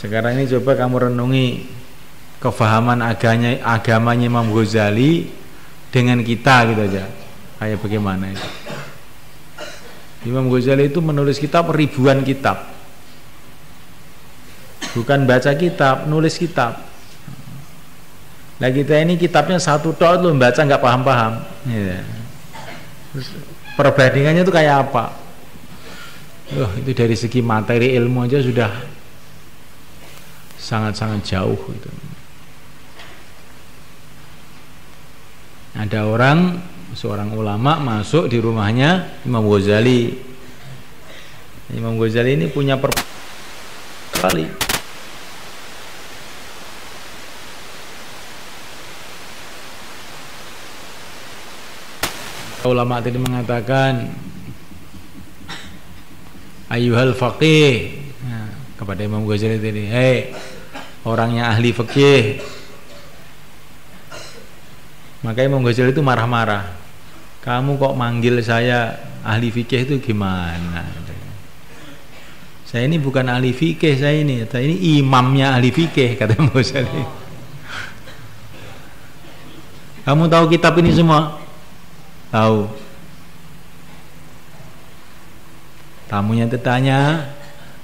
Sekarang ini coba kamu renungi kefahaman agamanya Imam Ghazali dengan kita gitu aja. Kayak bagaimana itu? Imam Ghazali itu menulis kitab ribuan kitab. Bukan baca kitab, nulis kitab. Nah kita ini kitabnya satu tok loh, baca nggak paham-paham. Ya. Perbandingannya itu kayak apa? Itu dari segi materi ilmu aja sudah sangat-sangat jauh itu. Ada seorang ulama masuk di rumahnya Imam Ghazali. Imam Ghazali ini punya kali. Ulama tadi mengatakan ayyuhal faqih, nah, kepada Imam Ghazali tadi, hei orangnya ahli fikih. Maka Imam Ghazali itu marah-marah, kamu kok manggil saya ahli fikih itu gimana? Saya ini bukan ahli fikih, saya ini imamnya ahli fikih, kata Imam Ghazali. Kamu tahu kitab ini semua? Tahu. Tamunya tanya,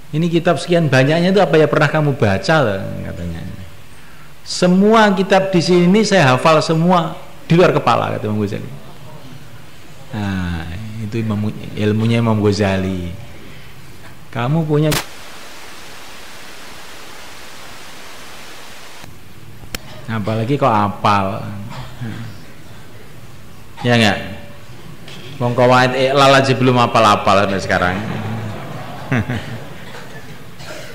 ini kitab sekian banyaknya itu apa ya pernah kamu baca? Katanya. Semua kitab di sini saya hafal semua di luar kepala, kata Imam Ghazali. Nah, itu ilmunya Imam Ghazali. Kamu punya apalagi kok hafal. Ya enggak? Wong kawaid iklal aja belum hafal-hafal sampai sekarang.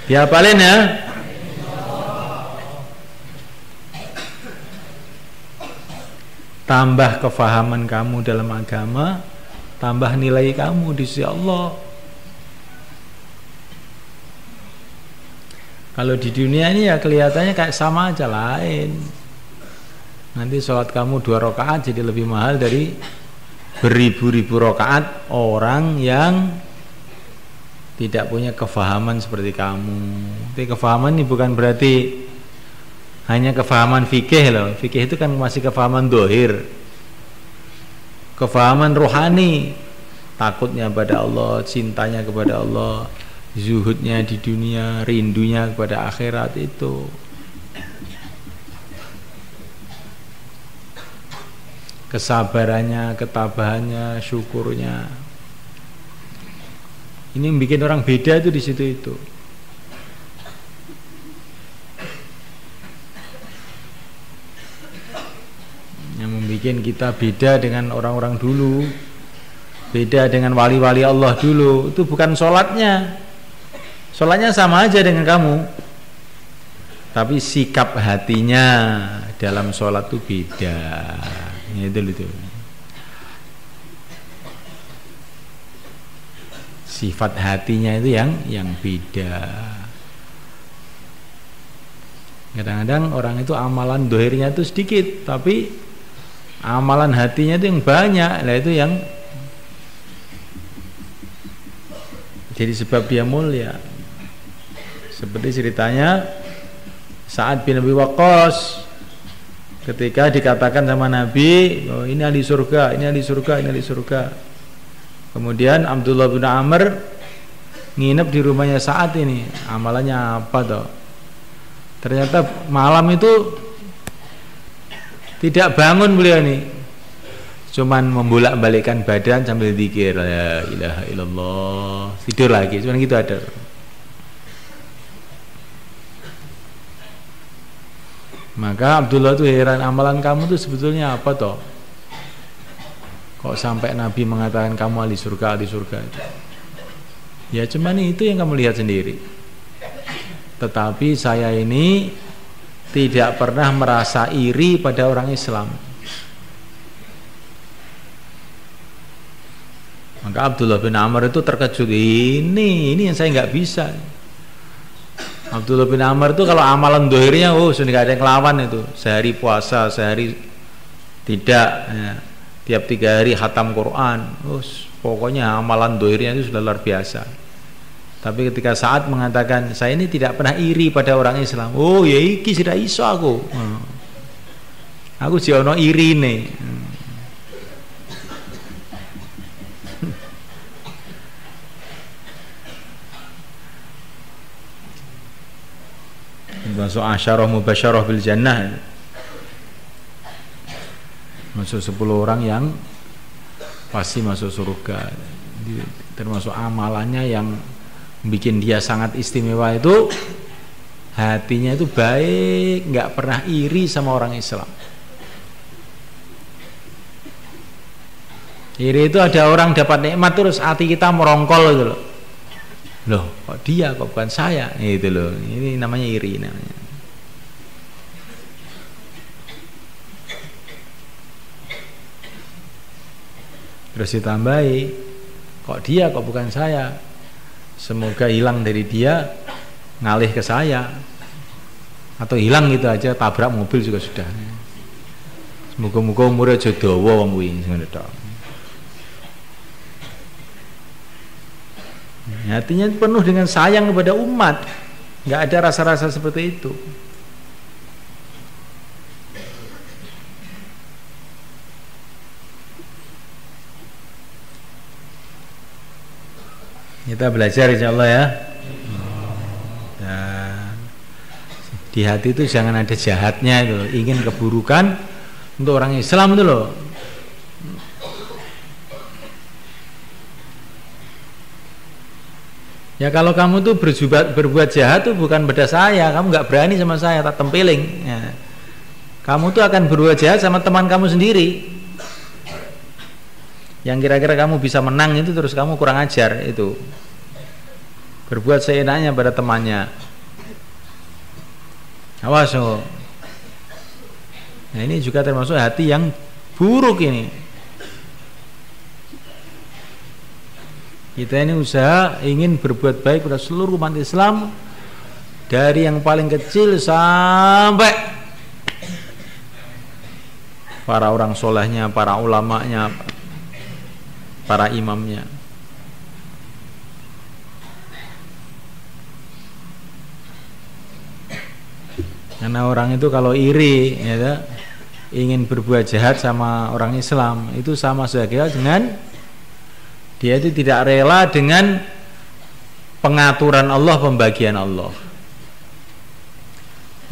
Dihafalin ya. Tambah kefahaman kamu dalam agama, tambah nilai kamu di sisi Allah. Kalau di dunia ini ya kelihatannya kayak sama aja, lain. Nanti sholat kamu 2 rakaat jadi lebih mahal dari beribu-ribu rakaat orang yang tidak punya kefahaman seperti kamu. Tapi kefahaman ini bukan berarti hanya kefahaman fikih loh. Fikih itu kan masih kefahaman dohir, kefahaman rohani, takutnya pada Allah, cintanya kepada Allah, zuhudnya di dunia, rindunya kepada akhirat itu. Kesabarannya, ketabahannya, syukurnya. Ini yang bikin orang beda itu di situ itu. Yang membuat kita beda dengan orang-orang dulu, beda dengan wali-wali Allah dulu. Itu bukan sholatnya. Sholatnya sama aja dengan kamu, tapi sikap hatinya dalam sholat itu beda. Itu sifat hatinya itu yang beda. Kadang-kadang orang itu amalan dohirnya itu sedikit, tapi amalan hatinya itu yang banyak. Nah itu yang jadi sebab dia mulia. Seperti ceritanya Sa'ad bin Abi Waqqas, ketika dikatakan sama Nabi, oh, ini ahli surga, ini ahli surga, ini ahli surga. Kemudian Abdullah bin Amr nginep di rumahnya Sa'ad ini. Amalannya apa toh? Ternyata malam itu tidak bangun beliau nih, cuman membolak-balikkan badan sambil zikir, la ilaha illallah, tidur lagi, cuman gitu ada. Maka Abdullah tuh heran, amalan kamu tuh sebetulnya apa toh? Kok sampai Nabi mengatakan kamu ahli surga, ahli surga itu? Ya cuman itu yang kamu lihat sendiri. Tetapi saya ini tidak pernah merasa iri pada orang Islam. Maka Abdullah bin Amr itu terkejut, ini yang saya nggak bisa. Abdullah bin Amr itu kalau amalan dohirnya sudah nggak ada yang ngelawan itu, sehari puasa, sehari tidak ya. tiap 3 hari khatam Quran, pokoknya amalan dohirnya itu sudah luar biasa. Tapi ketika saat mengatakan saya ini tidak pernah iri pada orang Islam, oh ya iki sudah iso aku jono iri nih. Masuk asyarah mubasyarah bil jannah, masuk 10 orang yang pasti masuk surga. Termasuk amalannya yang bikin dia sangat istimewa itu hatinya itu baik, nggak pernah iri sama orang Islam. Iri itu ada orang dapat nikmat terus hati kita merongkol gitu loh. Loh, kok dia, kok bukan saya? Itu loh. Ini namanya iri namanya. Terus ditambahi, kok dia, kok bukan saya? Semoga hilang dari dia, ngalih ke saya. Atau hilang gitu aja, tabrak mobil juga sudah. Semoga-moga umurnya jodoh wong kuwi ngono tok. Hatinya penuh dengan sayang kepada umat, nggak ada rasa-rasa seperti itu. Kita belajar insyaallah ya. Dan di hati itu jangan ada jahatnya itu, ingin keburukan untuk orang Islam itu loh. Ya kalau kamu tuh berbuat jahat tuh bukan pada saya, kamu nggak berani sama saya, tak tempeling. Ya. Kamu tuh akan berbuat jahat sama teman kamu sendiri. Yang kira-kira kamu bisa menang itu terus kamu kurang ajar itu. Berbuat seenaknya pada temannya. Awas oh. Nah ini juga termasuk hati yang buruk ini. Kita ini usaha ingin berbuat baik pada seluruh umat Islam, dari yang paling kecil sampai para orang solehnya, para ulamanya, para imamnya. Karena orang itu kalau iri ya, ingin berbuat jahat sama orang Islam, itu sama saja dengan dia itu tidak rela dengan pengaturan Allah, pembagian Allah.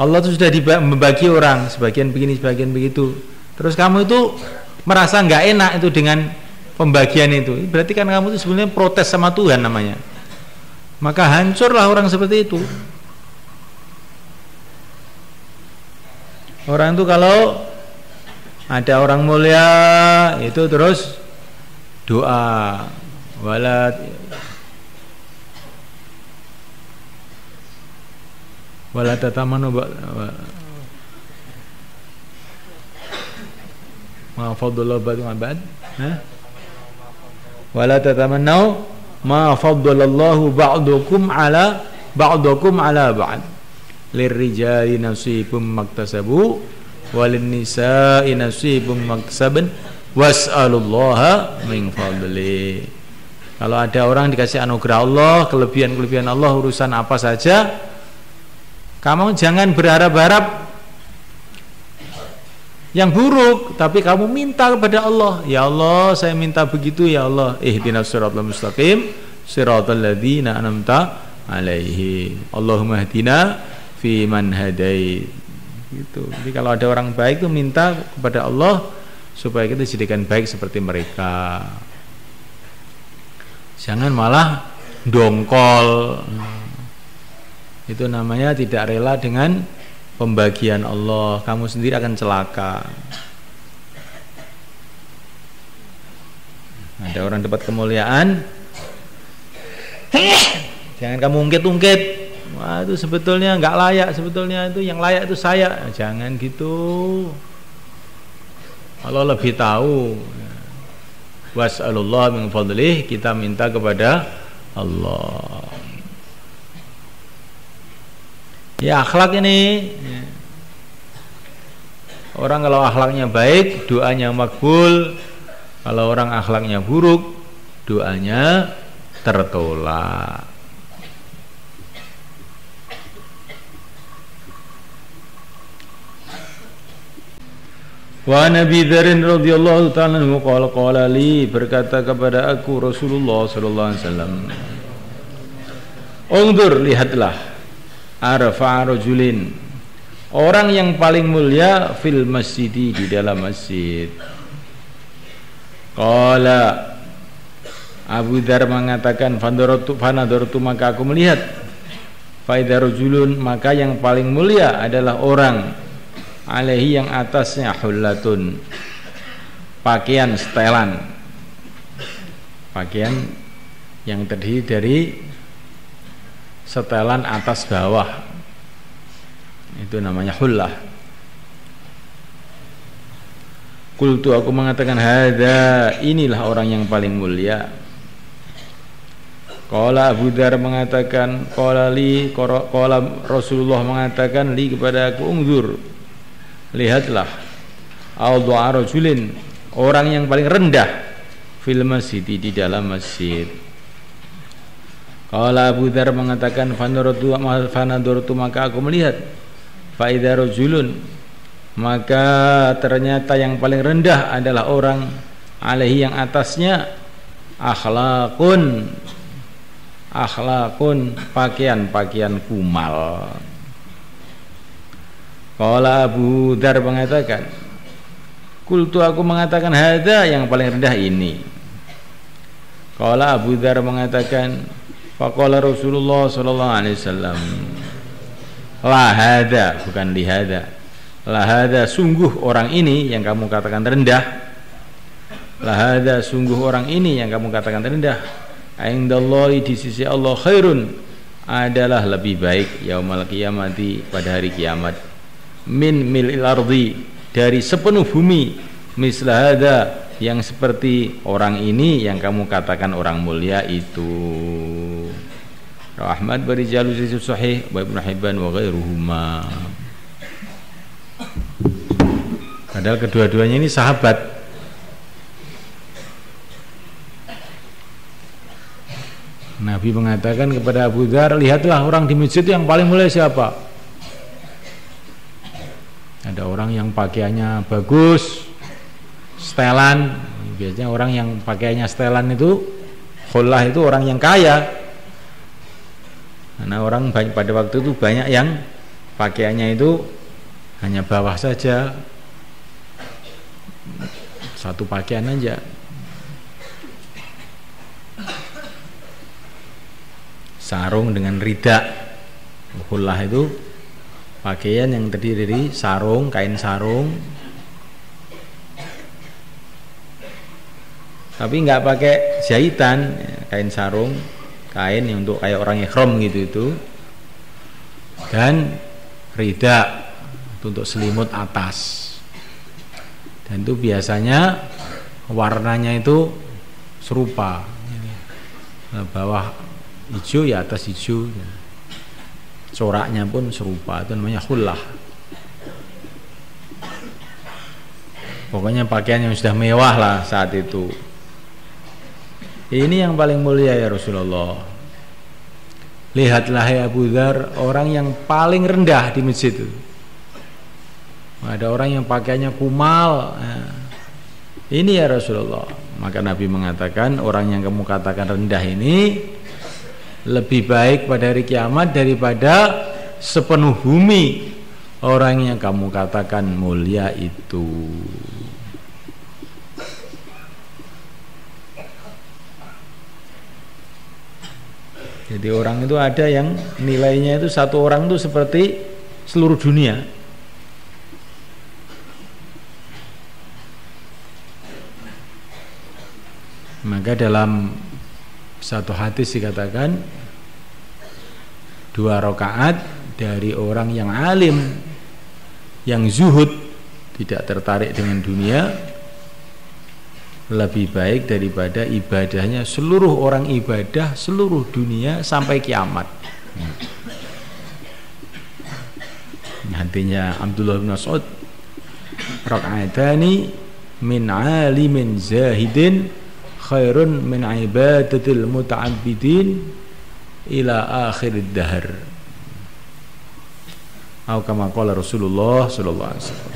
Allah itu sudah membagi orang, sebagian begini, sebagian begitu. Terus kamu itu merasa nggak enak itu dengan pembagian itu. Berarti kan kamu itu sebenarnya protes sama Tuhan namanya. Maka hancurlah orang seperti itu. Orang itu kalau ada orang mulia itu terus doa wala tatamanu ma faddala ba'du abad wala tatamannu ma faddalallahu ba'dukum ala ba'd lirrijali nasibum maktasabu walin nisa'i nasibum maktasabun was'alullaha min fadli. Kalau ada orang dikasih anugerah Allah, kelebihan-kelebihan Allah, urusan apa saja, kamu jangan berharap-harap yang buruk, tapi kamu minta kepada Allah. Ya Allah, saya minta begitu ya Allah. Ihdinas siratal mustaqim, siratal ladzina an'amta alaihim. Allahumma hdina fi man hadait. Gitu. Jadi kalau ada orang baik itu minta kepada Allah supaya kita dijadikan baik seperti mereka. Jangan malah dongkol. Itu namanya tidak rela dengan pembagian Allah. Kamu sendiri akan celaka. Ada orang dapat kemuliaan, jangan kamu ungkit-ungkit. Wah, itu sebetulnya nggak layak, sebetulnya itu yang layak itu saya. Jangan gitu. Allah lebih tahu. Was'alullah min fadlih, kita minta kepada Allah. Ya akhlak ini, orang kalau akhlaknya baik, doanya makbul, Kalau orang akhlaknya buruk, doanya tertolak. Wa Nabi Dzar radhiyallahu ta'ala anhu qala li, berkata kepada aku Rasulullah sallallahu alaihi wasallam, "Unzur, lihatlah, arfa rajulin, orang yang paling mulia fil masjid, di dalam masjid." Qala, Abu Dzar mengatakan, "Fanadhartu, maka aku melihat, fa idza rajulun, maka yang paling mulia adalah orang alaihi, yang atasnya hullatun, pakaian setelan, pakaian yang terdiri dari setelan atas bawah, itu namanya hullah. Qultu, aku mengatakan, hadza, inilah orang yang paling mulia. Qala, Abu Dzar mengatakan, qala Rasulullah mengatakan li, kepada aku, unzur, lihatlah, awdu'a rajulin, orang yang paling rendah fil masjid, di dalam masjid. Qala Abu Dzar mengatakan, fanadhartu, maka aku melihat, fa idza rajulun, maka ternyata yang paling rendah adalah orang alaihi, yang atasnya akhlakun, pakaian kumal. Qala Abu Dzar mengatakan, qultu, aku mengatakan, hadza, yang paling rendah ini. Qala Abu Dzar mengatakan, faqala Rasulullah sallallahu alaihi wasallam, la hadza, bukan li hadza, la hadza, sungguh orang ini yang kamu katakan rendah, la hadza, sungguh orang ini yang kamu katakan rendah, indallahi, di sisi Allah, khairun, adalah lebih baik, yaumal qiyamati, pada hari kiamat, min mil'il ardi, dari sepenuh bumi, misla hadza, yang seperti orang ini yang kamu katakan orang mulia itu. Ahmad barijalu sahih wa Ibnu Hibban wa ghairuhuma. Padahal kedua-duanya ini sahabat. Nabi mengatakan kepada Abu Dzar, lihatlah orang di masjid yang paling mulia siapa? Ada orang yang pakaiannya bagus, setelan. Biasanya orang yang pakaiannya setelan itu, khullah, itu orang yang kaya. Karena orang pada waktu itu banyak yang pakaiannya itu hanya bawah saja, satu pakaian aja. Sarung dengan rida. Khullah itu pakaian yang terdiri dari sarung, kain sarung, tapi nggak pakai jahitan, kain sarung, kain yang untuk kayak orang ihram gitu itu, dan rida itu untuk selimut atas, dan itu biasanya warnanya itu serupa, bawah hijau ya atas hijau, coraknya pun serupa, itu namanya khullah. Pokoknya pakaian yang sudah mewah lah saat itu. Ini yang paling mulia ya Rasulullah. Lihatlah ya Abu Dzar, orang yang paling rendah di masjid itu. Ada orang yang pakaiannya kumal. Ini ya Rasulullah. Maka Nabi mengatakan, orang yang kamu katakan rendah ini lebih baik pada hari kiamat daripada sepenuh bumi orang yang kamu katakan mulia itu. Jadi orang itu ada yang nilainya itu, satu orang itu seperti seluruh dunia. Maka dalam satu hadis dikatakan 2 rakaat dari orang yang alim, yang zuhud, tidak tertarik dengan dunia, lebih baik daripada ibadahnya seluruh orang ibadah seluruh dunia sampai kiamat. Artinya Abdullah bin Mas'ud, rakaatani min alimin zahidin khairun min ibadatil muta'abbidin ila akhir dahr. Atau kama qala Rasulullah sallallahu alaihi wasallam.